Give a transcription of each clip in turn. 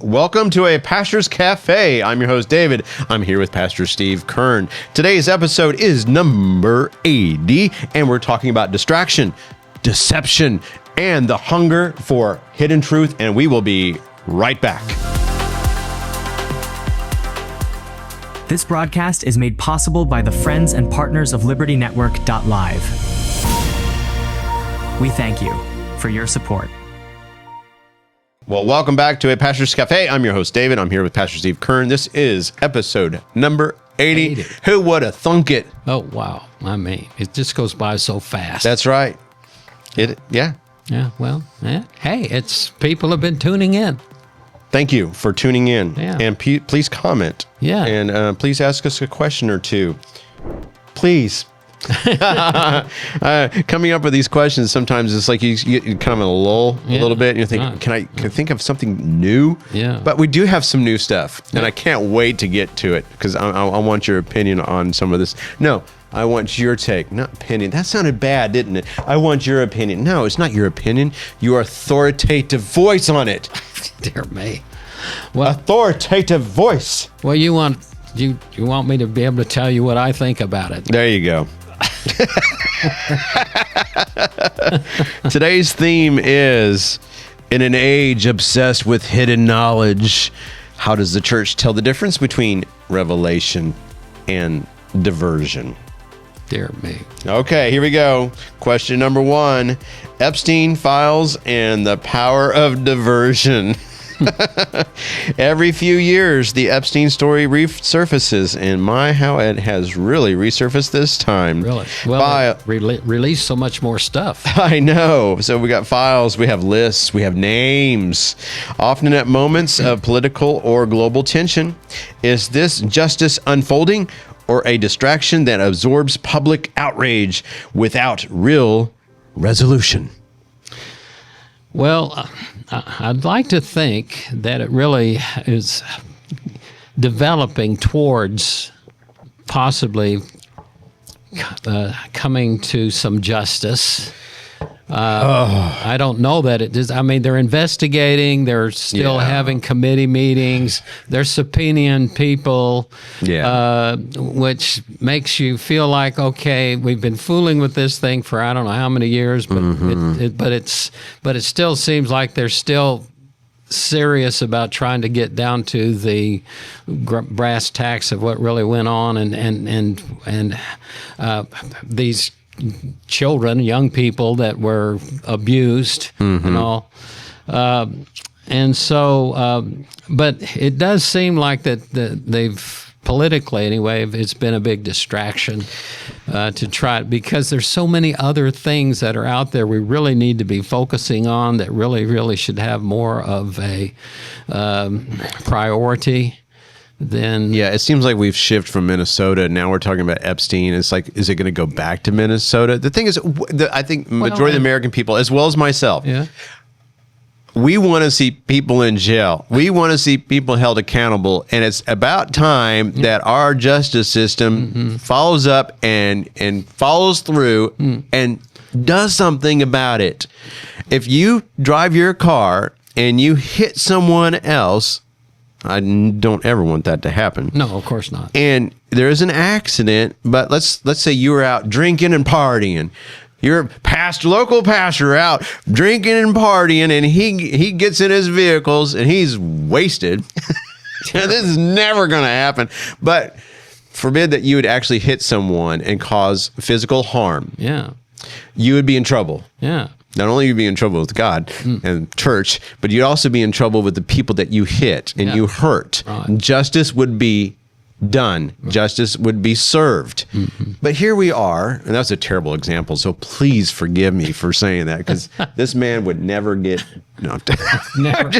Welcome to a Pastor's Café. I'm your host, David. I'm here with Pastor Steve Kern. Today's episode is number 80, and we're talking about distraction, deception, and the hunger for hidden truth, and we will be right back. This broadcast is made possible by the friends and partners of LibertyNetwork.live. We thank you for your support. Well, welcome back to a Pastor's Cafe. I'm your host, David. I'm here with Pastor Steve Kern. This is episode number 80. Who would have thunk it? Oh, wow. I mean, it just goes by so fast. That's right. Yeah. Well, hey, it's people have been tuning in. Thank you for tuning in. Yeah. And please comment. Yeah. And please ask us a question or two. Please. Coming up with these questions, sometimes it's like you get kind of in a lull a little bit, and you think, can I think of something new? Yeah. But we do have some new stuff, and I can't wait to get to it because I want your opinion on some of this. No, I want your take, not opinion. That sounded bad, didn't it? I want your opinion. No, it's not your opinion. Your authoritative voice on it. Dear me. Well, authoritative voice. Well, you want me to be able to tell you what I think about it. There you go. Today's theme is, in an age obsessed with hidden knowledge, how does the church tell the difference between revelation and diversion? Dear me. Okay, here we go. Question number 1, Epstein files and the power of diversion. Every few years, the Epstein story resurfaces, and how it has really resurfaced this time. Really? Well, release so much more stuff. I know. So we got files, we have lists, we have names. Often at moments of political or global tension, is this justice unfolding or a distraction that absorbs public outrage without real resolution? Well, I'd like to think that it really is developing towards possibly coming to some justice. I don't know that it is. I mean, they're investigating. They're still having committee meetings. They're subpoenaing people, which makes you feel like, okay, we've been fooling with this thing for I don't know how many years, but it still seems like they're still serious about trying to get down to the brass tacks of what really went on, and these children, young people that were abused and all. And so, but it does seem like that they've, politically anyway, it's been a big distraction to try, because there's so many other things that are out there we really need to be focusing on that really should have more of a priority. Then it seems like we've shifted from Minnesota. Now we're talking about Epstein. It's like, is it going to go back to Minnesota? The thing is, I think majority of the American people, as well as myself, we want to see people in jail. We want to see people held accountable, and it's about time that our justice system follows up and follows through and does something about it. If you drive your car and you hit someone else, I don't ever want that to happen. No, of course not. And there's an accident, but let's say you were out drinking and partying. Your local pastor out drinking and partying, and he gets in his vehicles and he's wasted. This is never going to happen. But forbid that you would actually hit someone and cause physical harm. Yeah. You would be in trouble. Yeah. Not only would you be in trouble with God and church, but you'd also be in trouble with the people that you hit and you hurt. Right. Justice would be done. Justice would be served. But here we are, and that's a terrible example, so please forgive me for saying that, because this man would never get... No, never.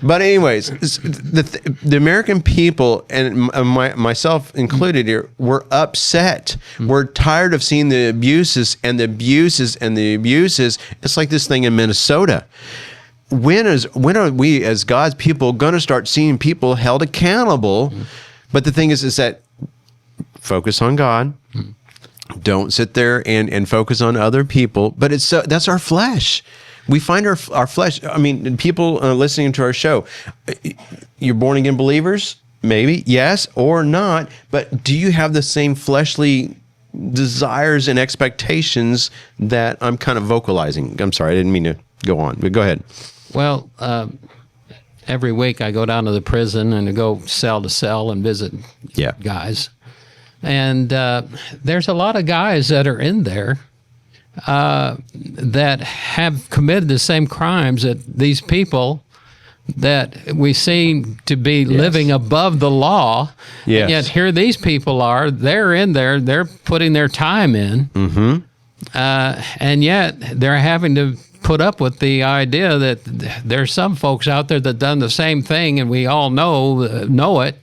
But anyways, the American people, and myself included here, we're upset. We're tired of seeing the abuses and the abuses and the abuses. It's like this thing in Minnesota. When are we as God's people going to start seeing people held accountable? But the thing is that focus on God. Don't sit there and focus on other people. But that's our flesh. We find our flesh. I mean, people listening to our show, you're born again believers, maybe, yes or not. But do you have the same fleshly desires and expectations that I'm kind of vocalizing? I'm sorry, I didn't mean to go on, but go ahead. Well, every week I go down to the prison and I go cell to cell and visit guys. And there's a lot of guys that are in there that have committed the same crimes that these people that we seem to be living above the law. Yes. And yet here these people are, they're in there, they're putting their time in. Mm-hmm. And yet they're having to put up with the idea that there's some folks out there that done the same thing, and we all know it,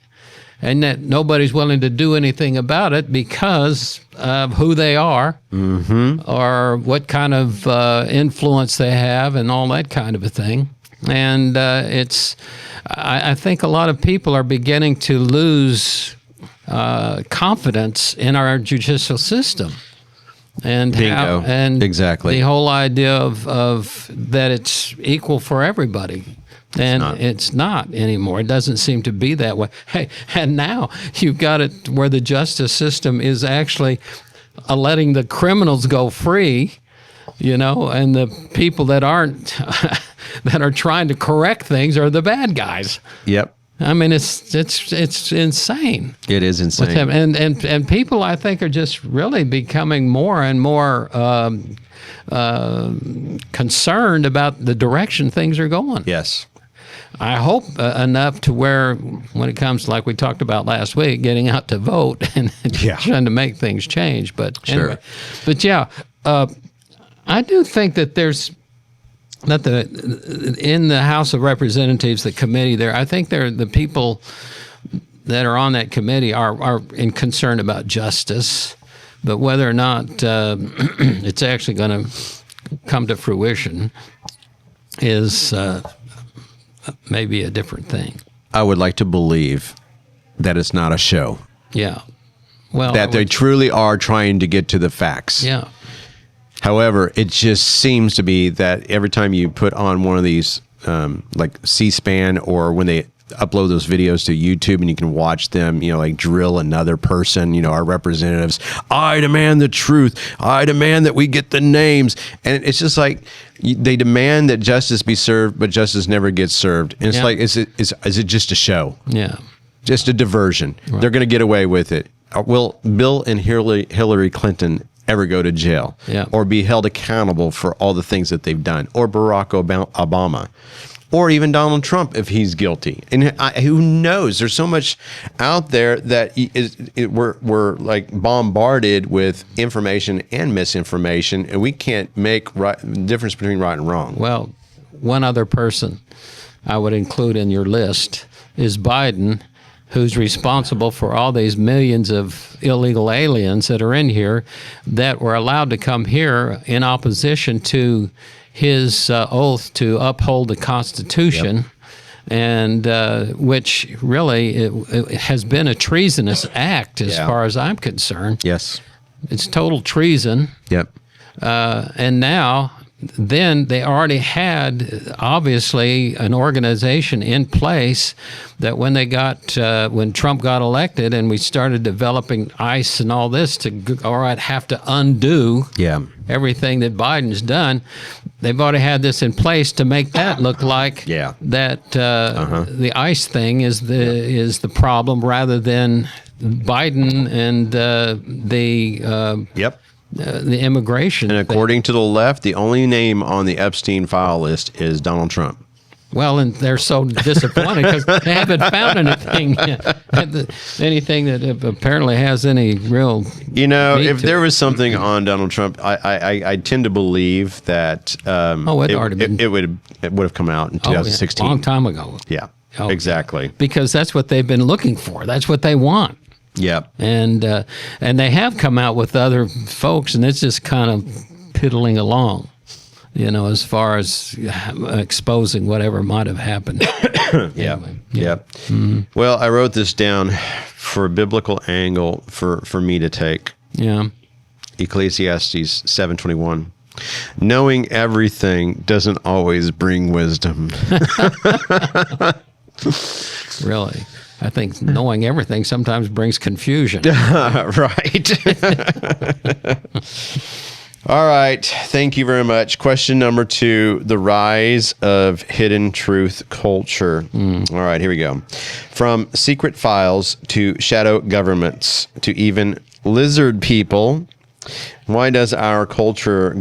and that nobody's willing to do anything about it because of who they are, or what kind of influence they have, and all that kind of a thing. And I think a lot of people are beginning to lose confidence in our judicial system. And Bingo. Exactly. The whole idea of that it's equal for everybody. And it's not anymore. It doesn't seem to be that way. Hey, and now you've got it where the justice system is actually letting the criminals go free, and the people that aren't, that are trying to correct things are the bad guys. Yep. I mean, it's insane. It is insane. And people, I think, are just really becoming more and more concerned about the direction things are going. Yes. I hope enough to where, when it comes to, like we talked about last week, getting out to vote and trying to make things change. But anyway, I do think that there's that in the House of Representatives, the committee there, I think the people that are on that committee are concerned about justice, but whether or not it's actually going to come to fruition is maybe a different thing. I would like to believe that it's not a show. Yeah. Well, that they truly are trying to get to the facts. Yeah. However, it just seems to be that every time you put on one of these, like C-SPAN, or when they upload those videos to YouTube and you can watch them, like drill another person, our representatives, I demand the truth. I demand that we get the names. And it's just like they demand that justice be served, but justice never gets served. And it's like, is it just a show? Yeah. Just a diversion. Right. They're going to get away with it. Will Bill and Hillary Clinton ever go to jail or be held accountable for all the things that they've done, or Barack Obama, or even Donald Trump if he's guilty? And who knows? There's so much out there that we're like bombarded with information and misinformation, and we can't make the difference between right and wrong. Well, one other person I would include in your list is Biden, who's responsible for all these millions of illegal aliens that are in here that were allowed to come here in opposition to his oath to uphold the Constitution, and which really it has been a treasonous act as far as I'm concerned. Yes. It's total treason. Yep. And now, then they already had, obviously, an organization in place that when when Trump got elected and we started developing ICE and all this have to undo everything that Biden's done, they've already had this in place to make that look like that the ICE thing is the problem rather than Biden and the immigration. And according to the left, the only name on the Epstein file list is Donald Trump. Well, and they're so disappointed because they haven't found anything that apparently has any real. If there was something on Donald Trump, I tend to believe that it would have come out in 2016, a long time ago. Yeah, exactly. Because that's what they've been looking for. That's what they want. Yep. And they have come out with other folks, and it's just kind of piddling along, as far as exposing whatever might have happened. Anyway, Mm-hmm. Well, I wrote this down for a biblical angle for me to take. Yeah. Ecclesiastes 7:21. Knowing everything doesn't always bring wisdom. Really. I think knowing everything sometimes brings confusion. Right. All right. Thank you very much. Question number 2, the rise of hidden truth culture. All right, here we go. From secret files to shadow governments to even lizard people, why does our culture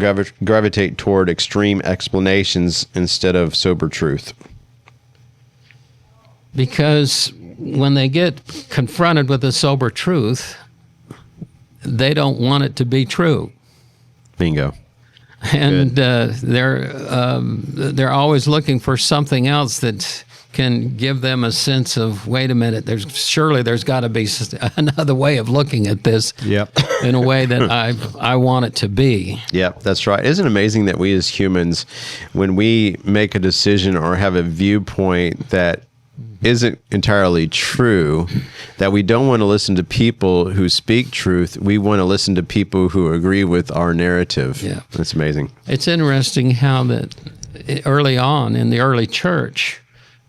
gravitate toward extreme explanations instead of sober truth? Because when they get confronted with the sober truth, they don't want it to be true. Bingo. And they're always looking for something else that can give them a sense of, wait a minute, there's got to be another way of looking at this. Yep. In a way that I want it to be. Yep, that's right. Isn't it amazing that we as humans, when we make a decision or have a viewpoint that isn't entirely true, that we don't want to listen to people who speak truth. We want to listen to people who agree with our narrative. Yeah. That's amazing. It's interesting how that early on in the early church,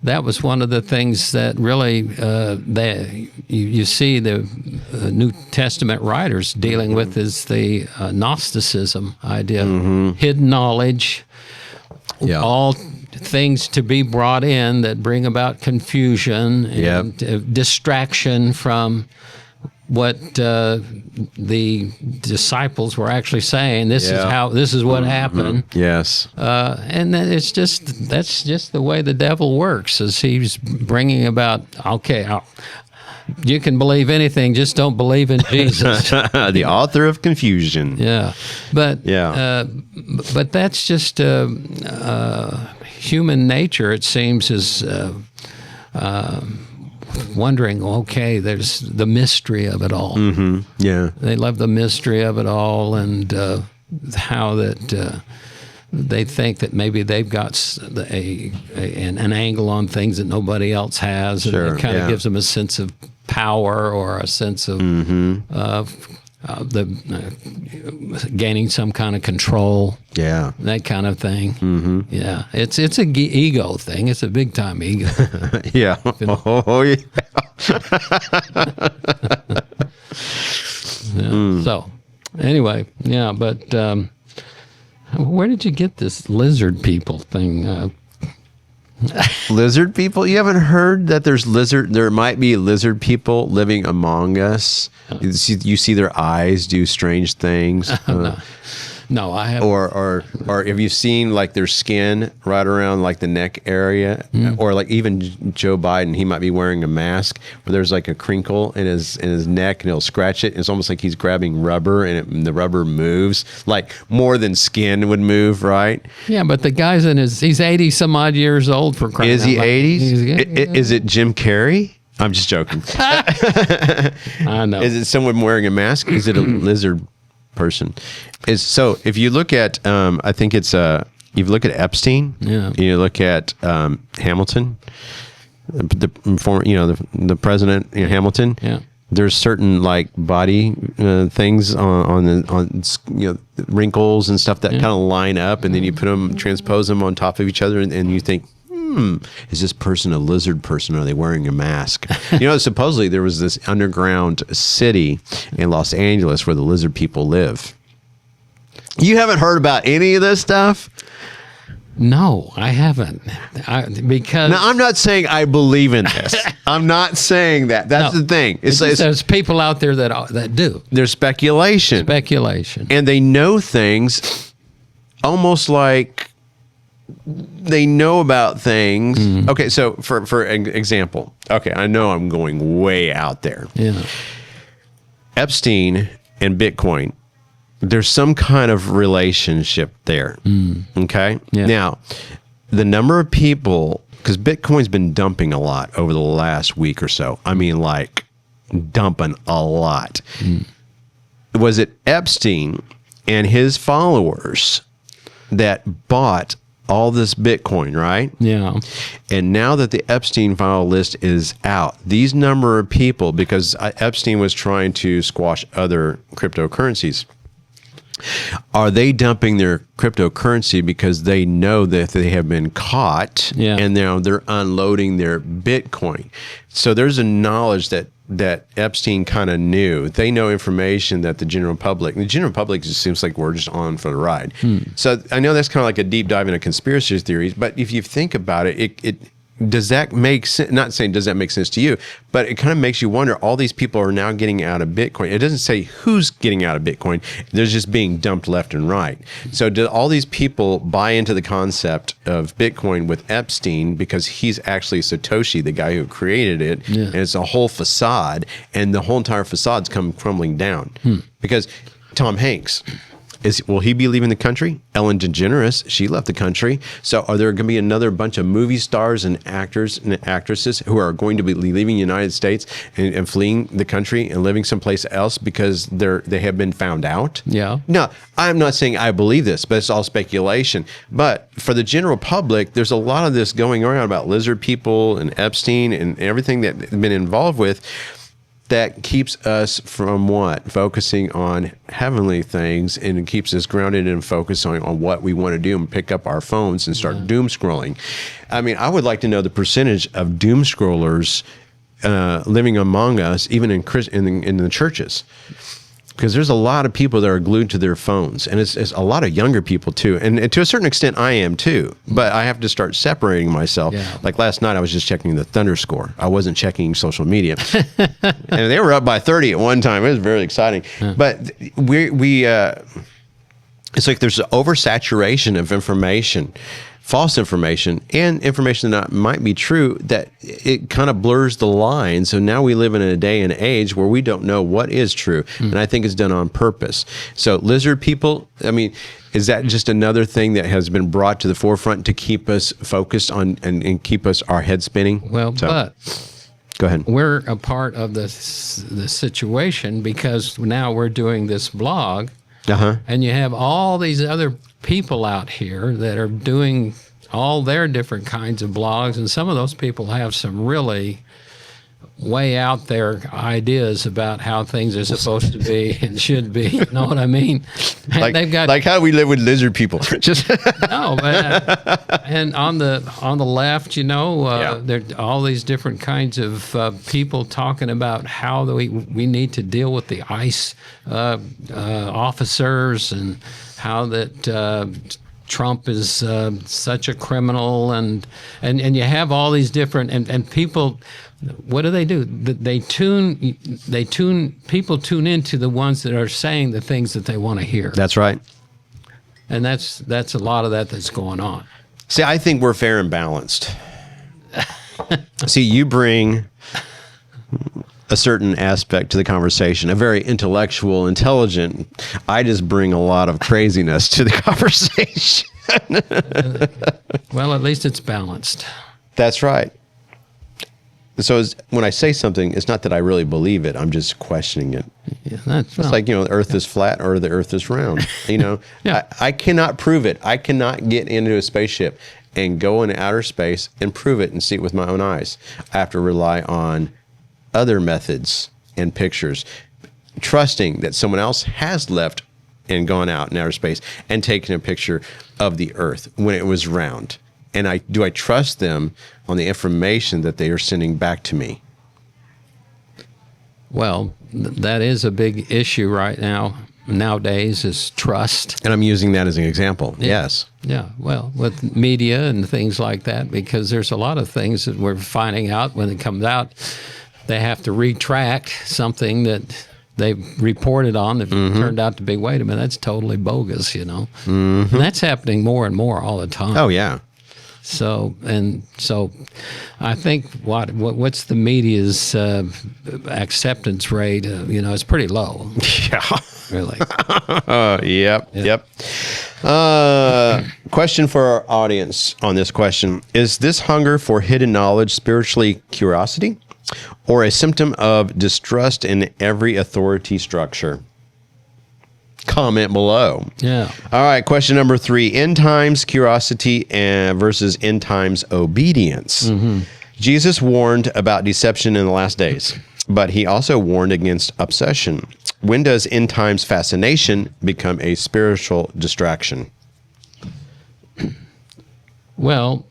that was one of the things that really you see the New Testament writers dealing with is the Gnosticism idea, hidden knowledge, all things to be brought in that bring about confusion and distraction from what the disciples were actually saying. This is what happened. Yes. And then that's just the way the devil works, is he's bringing about, you can believe anything, just don't believe in Jesus. The author of confusion. Yeah. But that's just human nature, it seems, is wondering, there's the mystery of it all. Mm-hmm. Yeah. They love the mystery of it all, and how that they think that maybe they've got an angle on things that nobody else has. Sure, and it kind of gives them a sense of power or a sense of gaining some kind of control. Yeah. That kind of thing. Mm-hmm. Yeah. It's a ego thing. It's a big time ego. Yeah. Oh, yeah. So, anyway, but where did you get this lizard people thing? Lizard people? You haven't heard that there might be lizard people living among us? You see their eyes do strange things. No, I haven't. Or have you seen like their skin right around like the neck area? Or like even Joe Biden, he might be wearing a mask where there's like a crinkle in his neck and he'll scratch it. It's almost like he's grabbing rubber and the rubber moves like more than skin would move, right? Yeah, but the guy's he's 80 some odd years old, for crying out loud. Is he 80s? Is it Jim Carrey? I'm just joking. I know. Is it someone wearing a mask? Is it a lizard person? So if you look at, I think it's you look at Epstein. Yeah. You look at Hamilton, the former, the president, Hamilton. Yeah. There's certain like body things on wrinkles and stuff that kind of line up, and then you transpose them on top of each other, and you think, is this person a lizard person? Or are they wearing a mask? Supposedly there was this underground city in Los Angeles where the lizard people live. You haven't heard about any of this stuff? No, I haven't. Because now, I'm not saying I believe in this. I'm not saying that. That's the thing. There's people out there that do. There's speculation. And they know things almost like they know about things. Mm-hmm. Okay, so for an example, I know I'm going way out there. Yeah. Epstein and Bitcoin, there's some kind of relationship there. Okay? Yeah. Now, the number of people, because Bitcoin's been dumping a lot over the last week or so. I mean, like, dumping a lot. Was it Epstein and his followers that bought all this Bitcoin, right? Yeah. And now that the Epstein file list is out, these number of people, because Epstein was trying to squash other cryptocurrencies, Are they dumping their cryptocurrency because they know that they have been caught, and now they're unloading their Bitcoin? So there's a knowledge that Epstein kind of knew. They know information that the general public just seems like we're just on for the ride. So I know that's kind of like a deep dive into conspiracy theories, but if you think about it, does that make sense? Not saying does that make sense to you, but it kind of makes you wonder, all these people are now getting out of Bitcoin. It doesn't say who's getting out of Bitcoin. They're just being dumped left and right. So do all these people buy into the concept of Bitcoin with Epstein because he's actually Satoshi, the guy who created it, and it's a whole facade, and the whole entire facade's come crumbling down? Because Tom Hanks, will he be leaving the country? Ellen DeGeneres, she left the country. So are there going to be another bunch of movie stars and actors and actresses who are going to be leaving the United States and fleeing the country and living someplace else because they have been found out? Yeah. No, I'm not saying I believe this, but it's all speculation. But for the general public, there's a lot of this going around about lizard people and Epstein and everything that they've been involved with, that keeps us from what? Focusing on heavenly things, and it keeps us grounded and focused on what we want to do and pick up our phones and start doom scrolling. I mean, I would like to know the percentage of doom scrollers living among us, even in the churches. Because there's a lot of people that are glued to their phones, and it's a lot of younger people too. And to a certain extent, I am too. But I have to start separating myself. Yeah. Like last night, I was just checking the Thunder score. I wasn't checking social media, and they were up by 30 at one time. It was very exciting. But it's like there's an oversaturation of information, false information, and information that might be true, that it kind of blurs the line. So now we live in a day and age where we don't know what is true. And I think it's done on purpose. So lizard people, I mean, is that just another thing that has been brought to the forefront to keep us focused on and keep us our head spinning? Well, but go ahead. We're a part of the situation because now we're doing this blog, and you have all these other people out here that are doing all their different kinds of blogs, and some of those people have some really way out there ideas about how things are supposed to be and should be. You know what I mean? Like, they've got, like how we live with lizard people. Just no, but and on the left, there are all these different kinds of people talking about how we need to deal with the ICE officers, and how that Trump is such a criminal, and you have all these different and people. What do? People tune into the ones that are saying the things that they want to hear. That's right. And that's a lot of that's going on. See, I think we're fair and balanced. See, you bring a certain aspect to the conversation, a very intellectual, intelligent. I just bring a lot of craziness to the conversation. Well, at least it's balanced. That's right. So when I say something, it's not that I really believe it. I'm just questioning it. Yeah, it's like, the earth is flat or the earth is round. I cannot prove it. I cannot get into a spaceship and go into outer space and prove it and see it with my own eyes. I have to rely on other methods and pictures, trusting that someone else has left and gone out in outer space and taken a picture of the earth when it was round. And do I trust them on the information that they are sending back to me? Well, that is a big issue right now. Nowadays is trust. And I'm using that as an example. Yeah. Yes. Yeah. Well, with media and things like that, because there's a lot of things that we're finding out when it comes out. They have to retract something that they've reported on that turned out to be, wait a minute, that's totally bogus, And that's happening more and more all the time. Oh, yeah. So I think what's the media's acceptance rate? It's pretty low. Yeah. Really. Yep. Question for our audience on this question. Is this hunger for hidden knowledge spiritually curiosity, or a symptom of distrust in every authority structure? Comment below. Yeah. All right. Question number 3: end times curiosity versus end times obedience. Jesus warned about deception in the last days. but he also warned against obsession. When does end times fascination become a spiritual distraction? Well,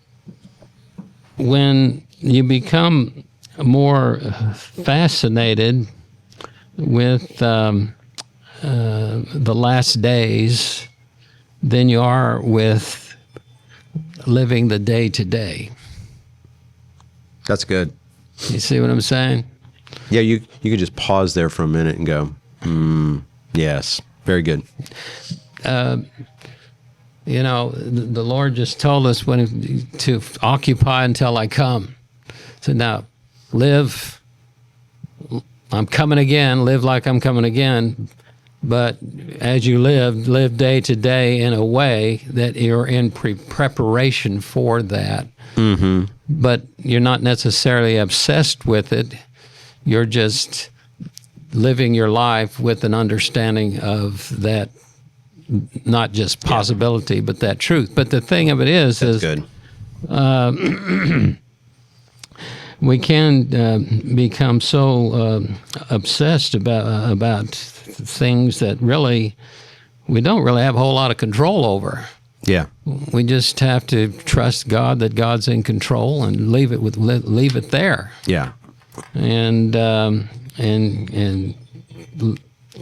when you become more fascinated with the last days than you are with living the day to day. That's good. You see what I'm saying? Yeah, you could just pause there for a minute and go, yes, very good. You know, the Lord just told us to occupy until I come. So now, live, I'm coming again, live like I'm coming again. But as you live day to day in a way that you're in preparation for that. Mm-hmm. But you're not necessarily obsessed with it. You're just living your life with an understanding of that, not just possibility, but that truth. But the thing of it is, good. We can become so obsessed about things that really we don't really have a whole lot of control over. Yeah. We just have to trust God that God's in control and leave it there. Yeah. And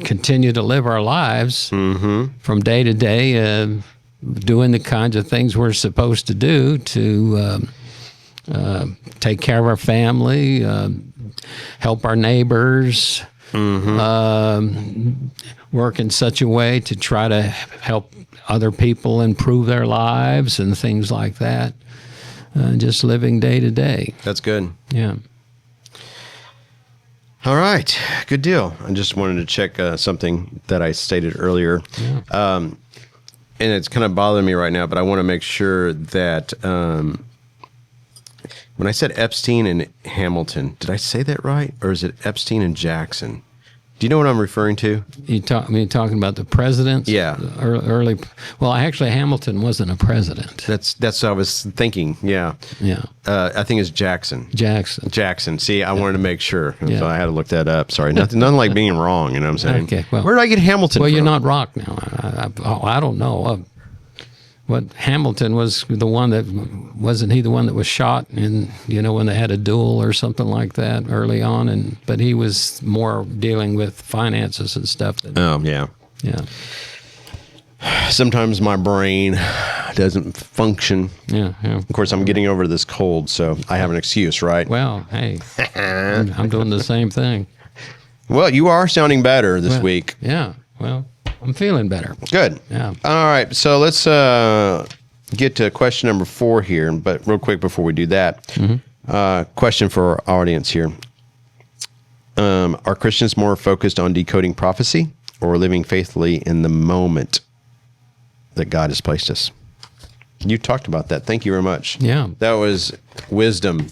continue to live our lives from day to day, doing the kinds of things we're supposed to do to take care of our family, help our neighbors, work in such a way to try to help other people improve their lives and things like that. Just living day to day. That's good. Yeah. All right. Good deal. I just wanted to check something that I stated earlier. Yeah. And it's kind of bothering me right now, but I want to make sure that when I said Epstein and Hamilton, did I say that right? Or is it Epstein and Jackson? Do you know what I'm referring to? You talking about the presidents? Yeah. Early. Well, actually, Hamilton wasn't a president. That's what I was thinking. Yeah. Yeah. I think it's Jackson. Jackson. See, I wanted to make sure, Yeah. so I had to look that up. Sorry, nothing like being wrong. You know what I'm saying? Okay. Well, where did I get Hamilton? Well, from? you're not rock now. I don't know. What Hamilton was the one that wasn't he the one that was shot in when they had a duel or something like that early on, but he was more dealing with finances and stuff. Oh yeah. Sometimes my brain doesn't function. Yeah. Of course, I'm getting over this cold, so I have an excuse, right? Well, hey, I'm doing the same thing. Well, you are sounding better this week. Yeah. Well, I'm feeling better. Good. Yeah. All right. So let's get to question number 4 here. But real quick before we do that, question for our audience here. Are Christians more focused on decoding prophecy or living faithfully in the moment that God has placed us? You talked about that. Thank you very much. Yeah. That was wisdom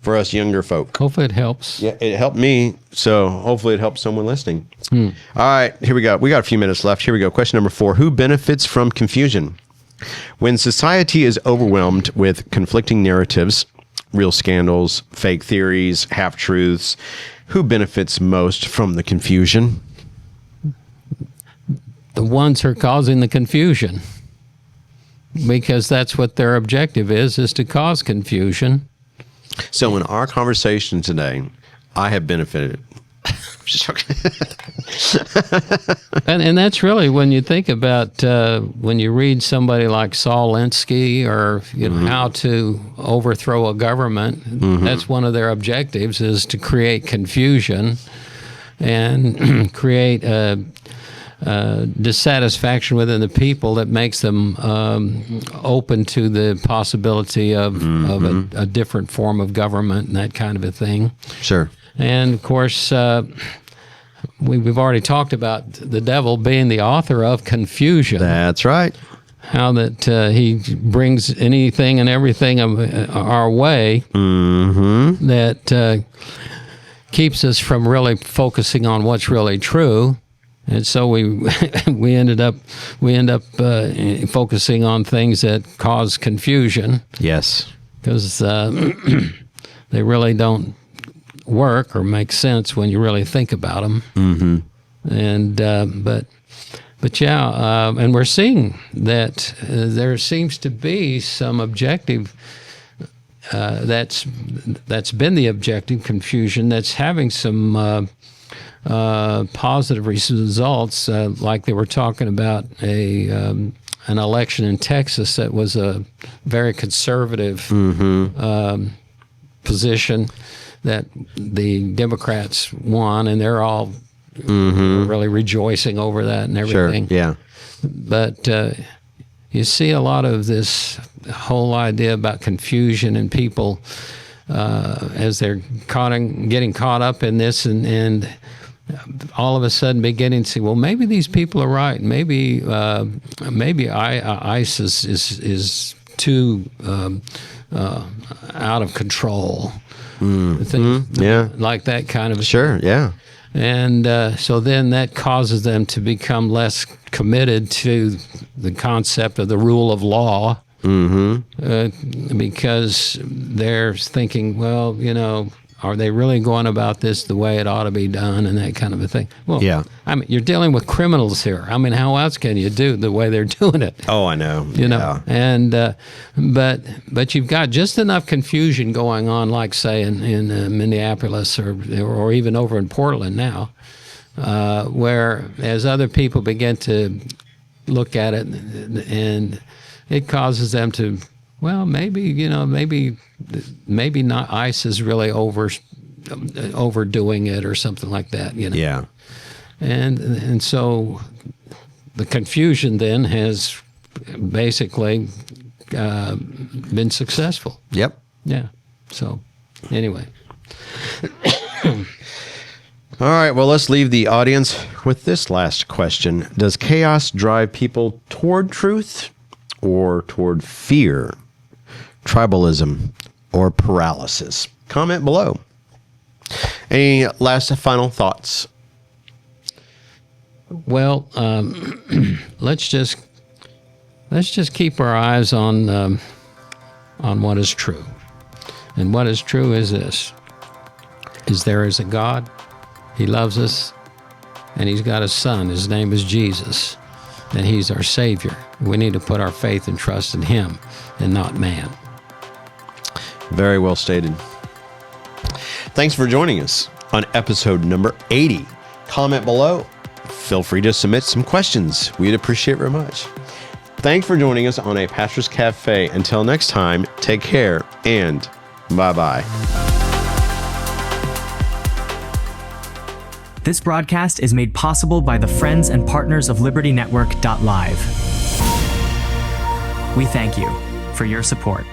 for us younger folk. Hopefully it helps. Yeah, it helped me, so hopefully it helps someone listening. All right, here we go. We got a few minutes left. Here we go. Question number 4. Who benefits from confusion? When society is overwhelmed with conflicting narratives, real scandals, fake theories, half-truths, who benefits most from the confusion? The ones who are causing the confusion. Because that's what their objective is to cause confusion. So in our conversation today, I have benefited. and that's really when you think about when you read somebody like Saul Alinsky or how to overthrow a government. That's one of their objectives is to create confusion and create dissatisfaction within the people that makes them open to the possibility of a different form of government and that kind of a thing. Sure. And of course, we've already talked about the devil being the author of confusion. That's right. How that he brings anything and everything our way that keeps us from really focusing on what's really true. And so we end up focusing on things that cause confusion. Yes. Because they really don't work or make sense when you really think about them. And but yeah, and we're seeing that there seems to be some objective. That's been the objective confusion that's having some positive results, like they were talking about an election in Texas that was a very conservative position that the Democrats won, and they're all really rejoicing over that and everything. Sure, yeah. But you see a lot of this whole idea about confusion and people as they're getting caught up in this and all of a sudden beginning to say, well, maybe these people are right. Maybe ISIS is too out of control. Yeah. Like that kind of Sure, yeah. And so then that causes them to become less committed to the concept of the rule of law, because they're thinking, well, are they really going about this the way it ought to be done and that kind of a thing? Well, yeah. I mean, you're dealing with criminals here. I mean, how else can you do the way they're doing it? Oh, I know. know, and but you've got just enough confusion going on, like say in Minneapolis or even over in Portland now, where as other people begin to look at it, and it causes them to, well, maybe not ISIS really overdoing it or something like that. Yeah. And so the confusion then has basically been successful. Yep. Yeah. So anyway. All right, well, let's leave the audience with this last question. Does chaos drive people toward truth or toward fear, tribalism, or paralysis? Comment below. Any last final thoughts? Well, let's just keep our eyes on what is true. And what is true is this: there is a God. He loves us, and He's got a Son. His name is Jesus, and He's our Savior. We need to put our faith and trust in Him and not man. Very well stated. Thanks for joining us on episode number 80. Comment below. Feel free to submit some questions. We'd appreciate very much. Thanks for joining us on A Pastor's Cafe. Until next time, take care and bye-bye. This broadcast is made possible by the friends and partners of LibertyNetwork.live. We thank you for your support.